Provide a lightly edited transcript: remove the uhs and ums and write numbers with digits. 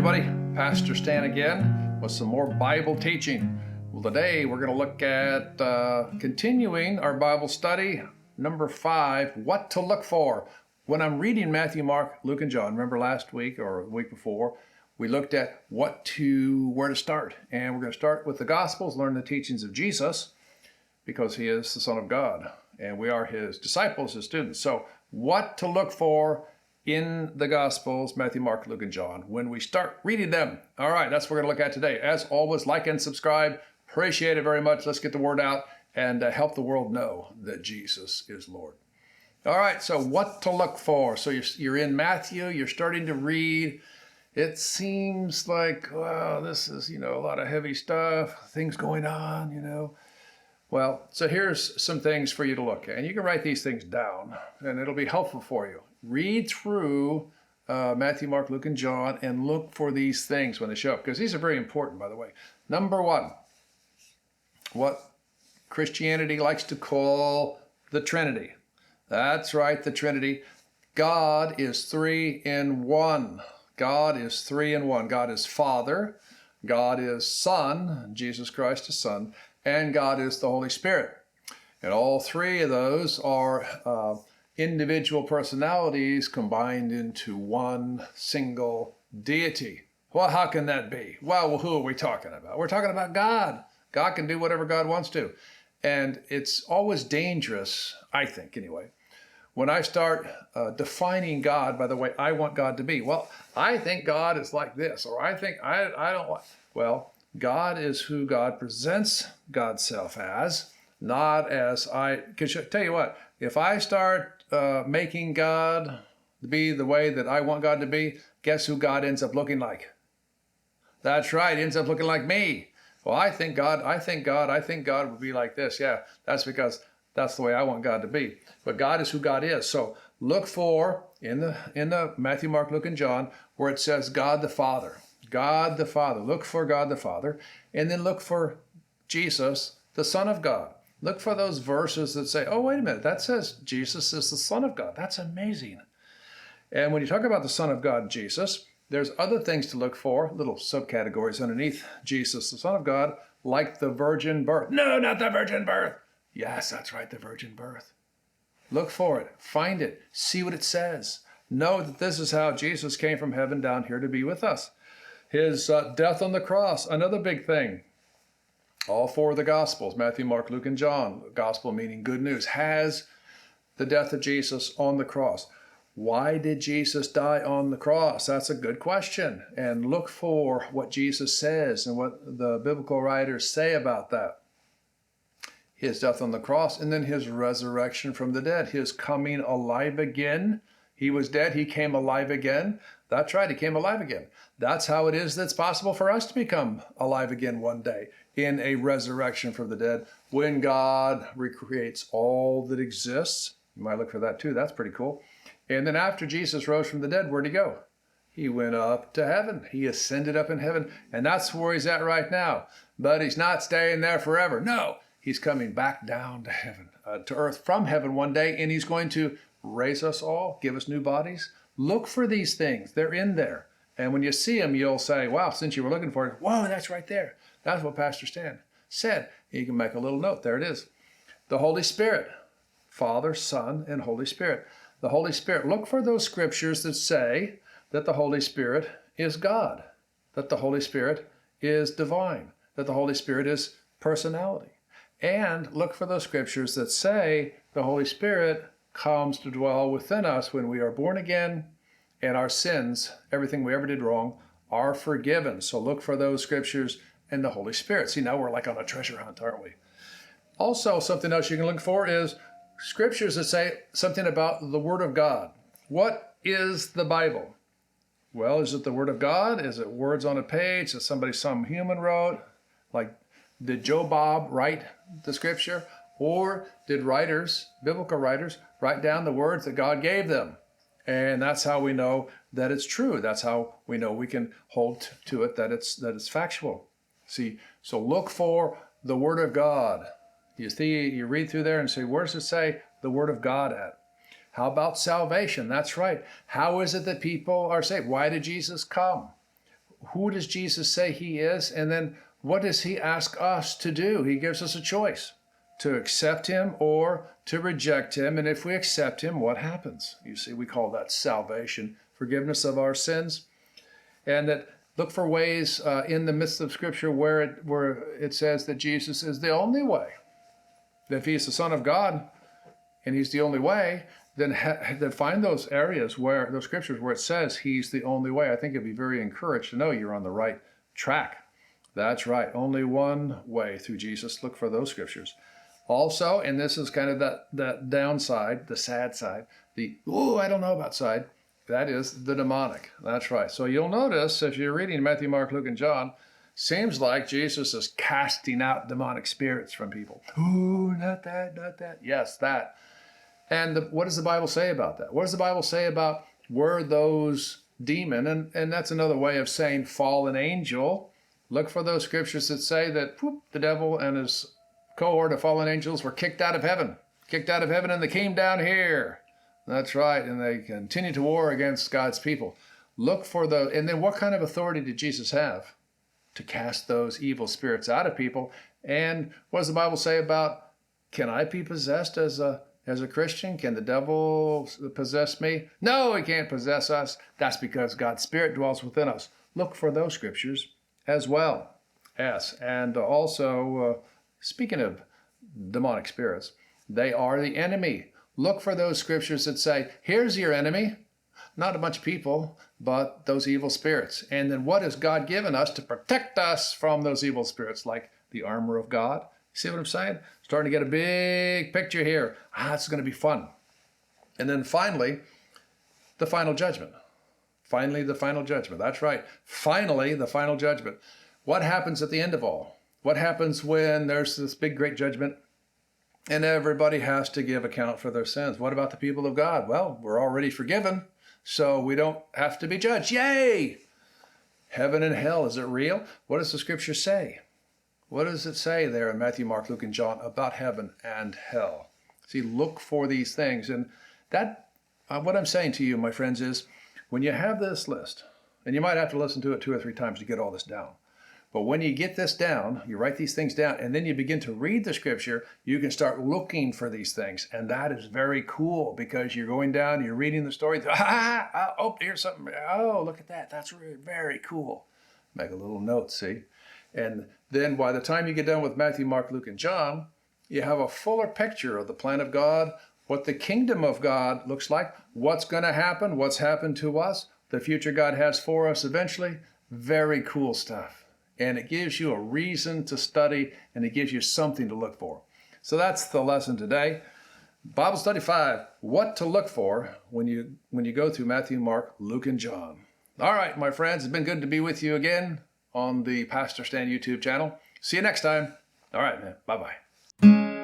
everybody, Pastor Stan again with some more Bible teaching. Well, today we're going to look at continuing our Bible study, number 5, what to look for. When I'm reading Matthew, Mark, Luke, and John, remember last week or the week before, we looked at where to start. And we're going to start with the Gospels, learn the teachings of Jesus, because he is the Son of God, and we are his disciples, his students. So what to look for in the Gospels, Matthew, Mark, Luke, and John, when we start reading them. All right, that's what we're going to look at today. As always, like and subscribe. Appreciate it very much. Let's get the word out and help the world know that Jesus is Lord. All right, so what to look for. So you're in Matthew, you're starting to read. It seems like, wow, this is, a lot of heavy stuff, things going on, Well, so here's some things for you to look at. And you can write these things down, and it'll be helpful for you. Read through Matthew, Mark, Luke, and John, and look for these things when they show up, because these are very important, by the way. Number 1, what Christianity likes to call the Trinity. That's right, the Trinity. God is 3 in 1. God is 3 in 1. God is Father, God is Son, Jesus Christ is Son, and God is the Holy Spirit. And all 3 of those are individual personalities combined into one single deity. Well, how can that be? Well, who are we talking about? We're talking about God. God can do whatever God wants to. And it's always dangerous, I think anyway, when I start defining God by the way I want God to be. Well, I think God is like this, or I think I don't want. Well, God is who God presents God's self as, not as because I tell you what, if I start making God be the way that I want God to be, guess who God ends up looking like? That's right, he ends up looking like me. Well, I think God would be like this. Yeah, that's because that's the way I want God to be. But God is who God is. So look for in the Matthew, Mark, Luke, and John, where it says God the Father. God the Father. Look for God the Father, and then look for Jesus, the Son of God. Look for those verses that say, oh, wait a minute, that says Jesus is the Son of God. That's amazing. And when you talk about the Son of God, Jesus, there's other things to look for, little subcategories underneath Jesus, the Son of God, like the virgin birth. No, not the virgin birth. Yes, that's right, the virgin birth. Look for it, find it, see what it says. Know that this is how Jesus came from heaven down here to be with us. His death on the cross, another big thing. All 4 of the Gospels, Matthew, Mark, Luke, and John, gospel meaning good news, has the death of Jesus on the cross. Why did Jesus die on the cross? That's a good question. And look for what Jesus says and what the biblical writers say about that. His death on the cross, and then his resurrection from the dead, his coming alive again. He was dead, he came alive again. That's right, he came alive again. That's how it is that's possible for us to become alive again one day, in a resurrection from the dead, when God recreates all that exists. You might look for that too, that's pretty cool. And then after Jesus rose from the dead, where'd he go? He went up to heaven. He ascended up in heaven, and that's where he's at right now. But he's not staying there forever. No, he's coming back down to heaven, to earth from heaven one day, and he's going to raise us all, give us new bodies. Look for these things. They're in there. And when you see them, you'll say, wow, since you were looking for it, whoa, that's right there. That's what Pastor Stan said. You can make a little note. There it is. The Holy Spirit, Father, Son, and Holy Spirit. The Holy Spirit. Look for those scriptures that say that the Holy Spirit is God, that the Holy Spirit is divine, that the Holy Spirit is personality. And look for those scriptures that say the Holy Spirit comes to dwell within us when we are born again, and our sins, everything we ever did wrong, are forgiven. So look for those scriptures and the Holy Spirit. See, now we're like on a treasure hunt, aren't we? Also, something else you can look for is scriptures that say something about the Word of God. What is the Bible? Well, is it the Word of God? Is it words on a page that some human wrote? Like, did Joe Bob write the scripture? Or did writers, biblical writers, write down the words that God gave them? And that's how we know that it's true. That's how we know we can hold to it, that it's factual. See, so look for the Word of God. You read through there and say, where does it say the Word of God at? How about salvation? That's right. How is it that people are saved? Why did Jesus come? who does Jesus say he is? And then what does he ask us to do? He gives us a choice to accept him or to reject him. And if we accept him, what happens? You see, we call that salvation, forgiveness of our sins. And that look for ways in the midst of Scripture where it says that Jesus is the only way. That if he's the Son of God and he's the only way, then find those areas where, those scriptures where it says he's the only way. I think you'll be very encouraged to know you're on the right track. That's right, only one way through Jesus. Look for those scriptures. Also, and this is kind of that downside, the sad side, I don't know about side, that is the demonic. That's right. So you'll notice if you're reading Matthew, Mark, Luke, and John, seems like Jesus is casting out demonic spirits from people. Ooh, not that, not that. Yes, that. And what does the Bible say about that? What does the Bible say about were those demon? And that's another way of saying fallen angel. Look for those scriptures that say that the devil and his cohort of fallen angels were kicked out of heaven. Kicked out of heaven and they came down here. That's right. And they continue to war against God's people. Look for and then what kind of authority did Jesus have to cast those evil spirits out of people? And what does the Bible say about, can I be possessed as a Christian? Can the devil possess me? No, he can't possess us. That's because God's Spirit dwells within us. Look for those scriptures as well. Yes, and also, speaking of demonic spirits, they are the enemy. Look for those scriptures that say, here's your enemy. Not a bunch of people, but those evil spirits. And then what has God given us to protect us from those evil spirits? Like the armor of God. See what I'm saying? Starting to get a big picture here. It's going to be fun. And then finally, the final judgment. Finally, the final judgment. That's right. Finally, the final judgment. What happens at the end of all? What happens when there's this big, great judgment and everybody has to give account for their sins? What about the people of God? Well, we're already forgiven, so we don't have to be judged. Yay! Heaven and hell, is it real? What does the scripture say? What does it say there in Matthew, Mark, Luke, and John about heaven and hell? See, look for these things. And that, what I'm saying to you, my friends, is when you have this list, and you might have to listen to it 2 or 3 times to get all this down. But when you get this down, you write these things down, and then you begin to read the scripture, you can start looking for these things. And that is very cool because you're going down, you're reading the story. Here's something. Oh, look at that. That's really very cool. Make a little note, see? And then by the time you get done with Matthew, Mark, Luke, and John, you have a fuller picture of the plan of God, what the kingdom of God looks like, what's going to happen, what's happened to us, the future God has for us eventually. Very cool stuff. And it gives you a reason to study, and it gives you something to look for. So that's the lesson today. Bible Study 5, what to look for when you go through Matthew, Mark, Luke, and John. All right, my friends, it's been good to be with you again on the Pastor Stan YouTube channel. See you next time. All right, man. Bye-bye.